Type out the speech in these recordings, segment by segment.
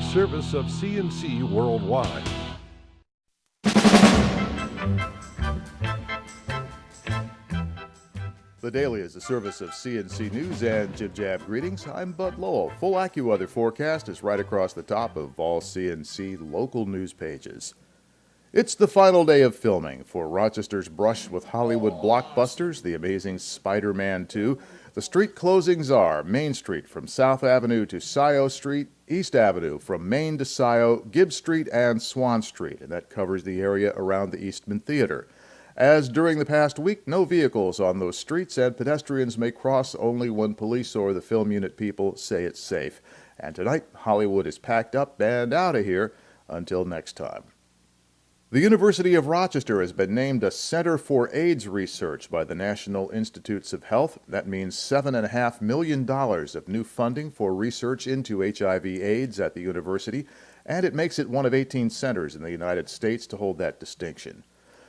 service of CNC Worldwide. The Daily is a service of CNC News and Jib Jab greetings. I'm Bud Lowell. Full AccuWeather forecast is right across the top of all CNC local news pages. It's the final day of filming for Rochester's brush with Hollywood blockbusters, The Amazing Spider-Man 2. The street closings are Main Street from South Avenue to Scioto Street, East Avenue from Main to Scioto, Gibbs Street, and Swan Street, and that covers the area around the Eastman Theater. As during the past week, no vehicles on those streets, and pedestrians may cross only when police or the film unit people say it's safe. And tonight, Hollywood is packed up and out of here until next time. The University of Rochester has been named a Center for AIDS Research by the National Institutes of Health. That means $7.5 million of new funding for research into HIV/AIDS at the university, and it makes it one of 18 centers in the United States to hold that distinction.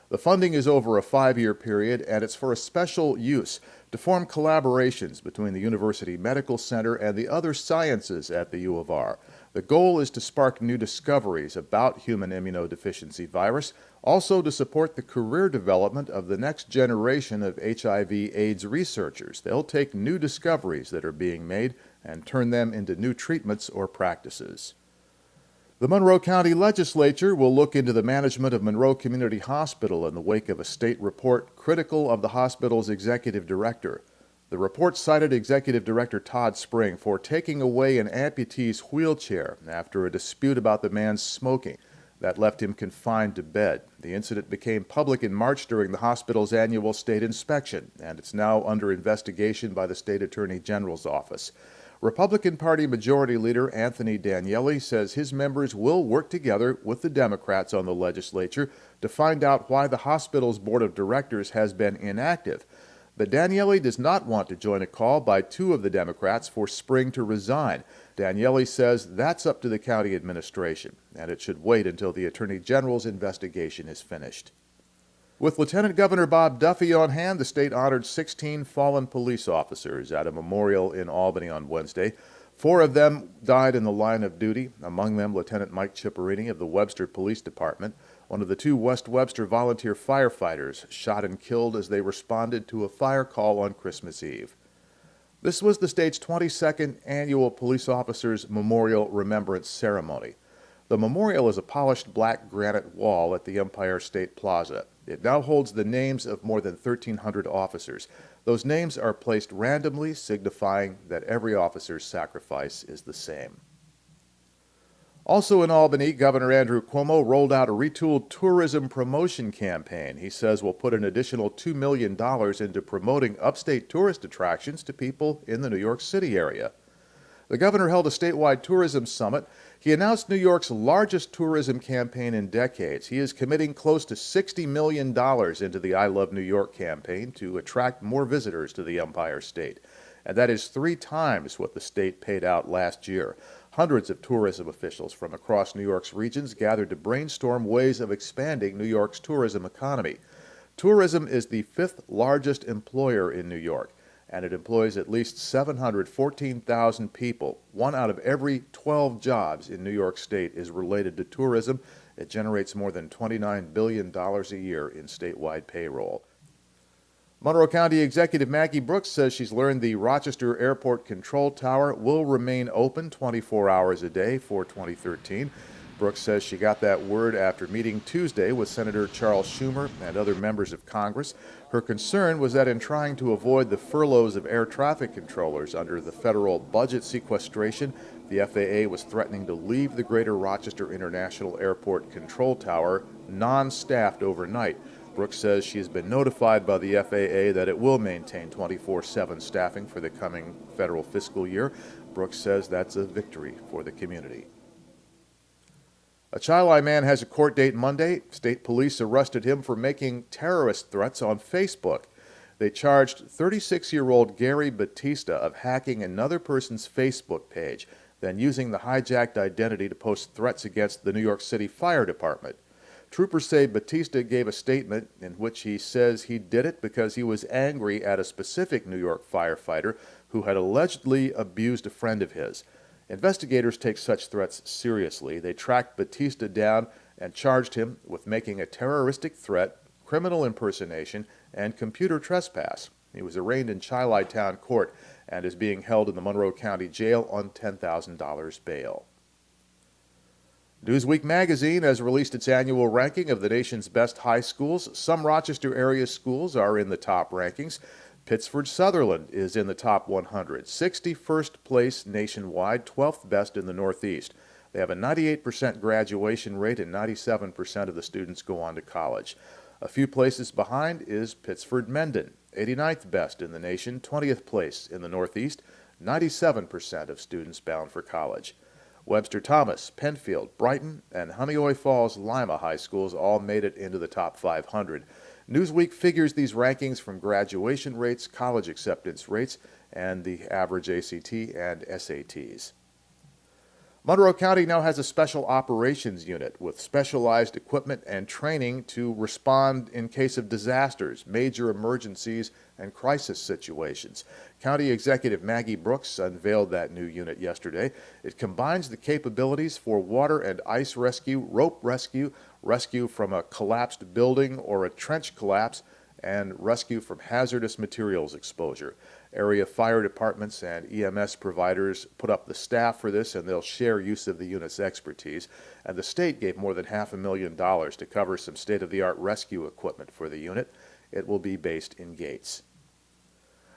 The funding is over a 5-year period, and it's for a special use to form collaborations between the University Medical Center and the other sciences at the U of R. The goal is to spark new discoveries about human immunodeficiency virus, also to support the career development of the next generation of HIV/AIDS researchers. They'll take new discoveries that are being made and turn them into new treatments or practices. The Monroe County Legislature will look into the management of Monroe Community Hospital in the wake of a state report critical of the hospital's executive director. The report cited Executive Director Todd Spring for taking away an amputee's wheelchair after a dispute about the man's smoking. That left him confined to bed. The incident became public in March during the hospital's annual state inspection, and it's now under investigation by the State Attorney General's office. Republican Party Majority Leader Anthony Daniele says his members will work together with the Democrats on the legislature to find out why the hospital's board of directors has been inactive. But Daniele does not want to join a call by 2 of the Democrats for Spring to resign. Daniele says that's up to the county administration, and it should wait until the Attorney General's investigation is finished. With Lieutenant Governor Bob Duffy on hand, the state honored 16 fallen police officers at a memorial in Albany on Wednesday. 4 of them died in the line of duty, among them Lieutenant Mike Ciparini of the Webster Police Department, one of the 2 West Webster volunteer firefighters shot and killed as they responded to a fire call on Christmas Eve. This was the state's 22nd annual Police Officers Memorial Remembrance Ceremony. The memorial is a polished black granite wall at the Empire State Plaza. It now holds the names of more than 1,300 officers. Those names are placed randomly, signifying that every officer's sacrifice is the same. Also in Albany, Governor Andrew Cuomo rolled out a retooled tourism promotion campaign. He says will put an additional $2 million into promoting upstate tourist attractions to people in the New York City area. The governor held a statewide tourism summit. He announced New York's largest tourism campaign in decades. He is committing close to $60 million into the I Love New York campaign to attract more visitors to the Empire State. And that is 3 times what the state paid out last year. Hundreds of tourism officials from across New York's regions gathered to brainstorm ways of expanding New York's tourism economy. Tourism is the 5th largest employer in New York, and it employs at least 714,000 people. 1 out of every 12 jobs in New York State is related to tourism. It generates more than $29 billion a year in statewide payroll. Monroe County Executive Maggie Brooks says she's learned the Rochester Airport Control Tower will remain open 24 hours a day for 2013. Brooks says she got that word after meeting Tuesday with Senator Charles Schumer and other members of Congress. Her concern was that in trying to avoid the furloughs of air traffic controllers under the federal budget sequestration, the FAA was threatening to leave the Greater Rochester International Airport Control Tower non-staffed overnight. Brooks says she has been notified by the FAA that it will maintain 24/7 staffing for the coming federal fiscal year. Brooks says that's a victory for the community. A Chili man has a court date Monday. State police arrested him for making terrorist threats on Facebook. They charged 36-year-old Gary Batista of hacking another person's Facebook page, then using the hijacked identity to post threats against the New York City Fire Department. Troopers say Batista gave a statement in which he says he did it because he was angry at a specific New York firefighter who had allegedly abused a friend of his. Investigators take such threats seriously. They tracked Batista down and charged him with making a terroristic threat, criminal impersonation, and computer trespass. He was arraigned in Chi Town Court and is being held in the Monroe County Jail on $10,000 bail. Newsweek magazine has released its annual ranking of the nation's best high schools. Some Rochester area schools are in the top rankings. Pittsford Sutherland is in the top 100, 61st place nationwide, 12th best in the Northeast. They have a 98% graduation rate and 97% of the students go on to college. A few places behind is Pittsford Mendon, 89th best in the nation, 20th place in the Northeast, 97% of students bound for college. Webster Thomas, Penfield, Brighton, and Honeoye Falls Lima high schools all made it into the top 500. Newsweek figures these rankings from graduation rates, college acceptance rates, and the average ACT and SATs. Monroe County now has a special operations unit with specialized equipment and training to respond in case of disasters, major emergencies, and crisis situations. County Executive Maggie Brooks unveiled that new unit yesterday. It combines the capabilities for water and ice rescue, rope rescue, rescue from a collapsed building or a trench collapse, and rescue from hazardous materials exposure. Area fire departments and EMS providers put up the staff for this, and they'll share use of the unit's expertise. And the state gave more than $500,000 to cover some state-of-the-art rescue equipment for the unit. It will be based in Gates.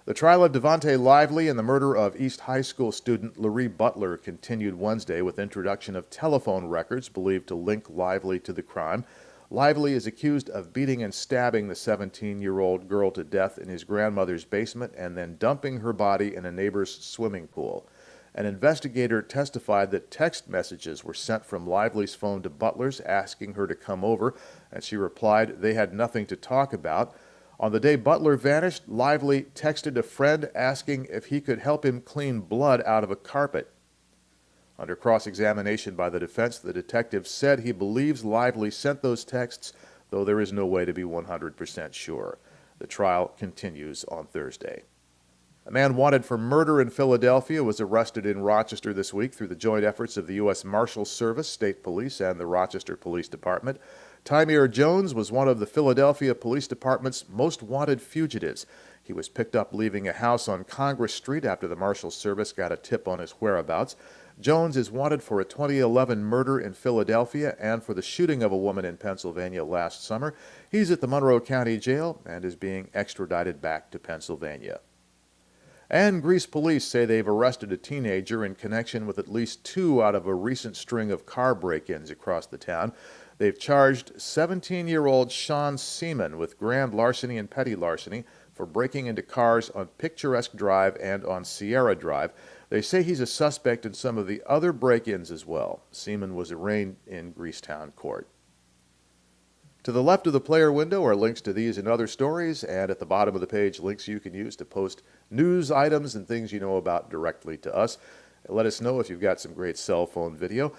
The trial of Devontae Lively and the murder of East High School student Larry Butler continued Wednesday with introduction of telephone records believed to link Lively to the crime. Lively is accused of beating and stabbing the 17-year-old girl to death in his grandmother's basement and then dumping her body in a neighbor's swimming pool. An investigator testified that text messages were sent from Lively's phone to Butler's asking her to come over, and she replied they had nothing to talk about. On the day Butler vanished, Lively texted a friend asking if he could help him clean blood out of a carpet. Under cross-examination by the defense, the detective said he believes Lively sent those texts, though there is no way to be 100% sure. The trial continues on Thursday. A man wanted for murder in Philadelphia was arrested in Rochester this week through the joint efforts of the U.S. Marshals Service, State Police, and the Rochester Police Department. Tymir Jones was one of the Philadelphia Police Department's most wanted fugitives. He was picked up leaving a house on Congress Street after the Marshals Service got a tip on his whereabouts. Jones is wanted for a 2011 murder in Philadelphia and for the shooting of a woman in Pennsylvania last summer. He's at the Monroe County Jail and is being extradited back to Pennsylvania. And Greece police say they've arrested a teenager in connection with at least 2 out of a recent string of car break-ins across the town. They've charged 17-year-old Sean Seaman with grand larceny and petty larceny for breaking into cars on Picturesque Drive and on Sierra Drive. They say he's a suspect in some of the other break-ins as well. Seaman was arraigned in Greecetown Court. To the left of the player window are links to these and other stories, and at the bottom of the page, links you can use to post news items and things you know about directly to us. Let us know if you've got some great cell phone video.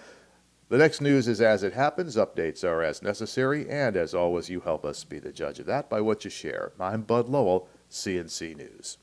The next news is as it happens, updates are as necessary, and as always, you help us be the judge of that by what you share. I'm Bud Lowell, CNC News.